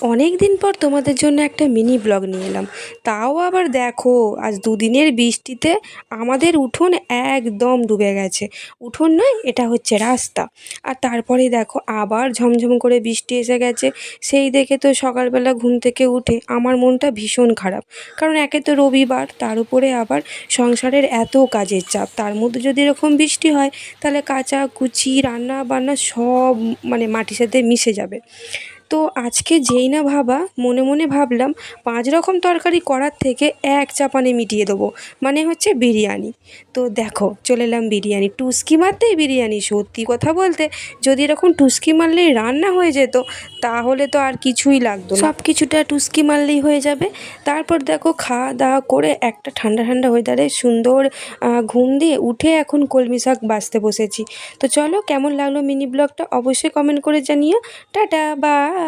অনেক দিন পর তোমাদের জন্য একটা মিনি ব্লগ নিয়ে এলাম। তাও আবার দেখো, আজ দুদিনের বৃষ্টিতে আমাদের উঠোন একদম ডুবে গেছে। উঠোন নয়, এটা হচ্ছে রাস্তা। আর তারপরে দেখো আবার ঝমঝম করে বৃষ্টি এসে গেছে। সেই দেখে তো সকালবেলা ঘুম থেকে উঠে আমার মনটা ভীষণ খারাপ। কারণ একে তো রবিবার, তার উপরে আবার সংসারের এত কাজের চাপ, তার মধ্যে যদি এরকম বৃষ্টি হয় তাহলে কাচাকুচি রান্না বান্না সব মাটির সাথে মিশে যাবে। তো আজকে যেই না ভাবা, মনে মনে ভাবলাম 5 রকম তরকারি করার থেকে এক চাপানে মিটিয়ে দেবো, মানে হচ্ছে বিরিয়ানি। তো দেখো চলে এলাম বিরিয়ানি, টুসকি মারতেই বিরিয়ানি। সত্যি কথা বলতে, যদি এরকম টুসকি মারলেই রান্না হয়ে যেত তাহলে তো আর কিছুই লাগতো না, সব কিছুটা টুসকি মারলেই হয়ে যাবে। তারপর দেখো খাওয়া দাওয়া করে একটা ঠান্ডা ঠান্ডা ওয়েদারে সুন্দর ঘুম দিয়ে উঠে এখন কলমি শাক বাছতে বসেছি। তো চলো, কেমন লাগলো মিনি ব্লগটা অবশ্যই কমেন্ট করে জানিও। Tata, by.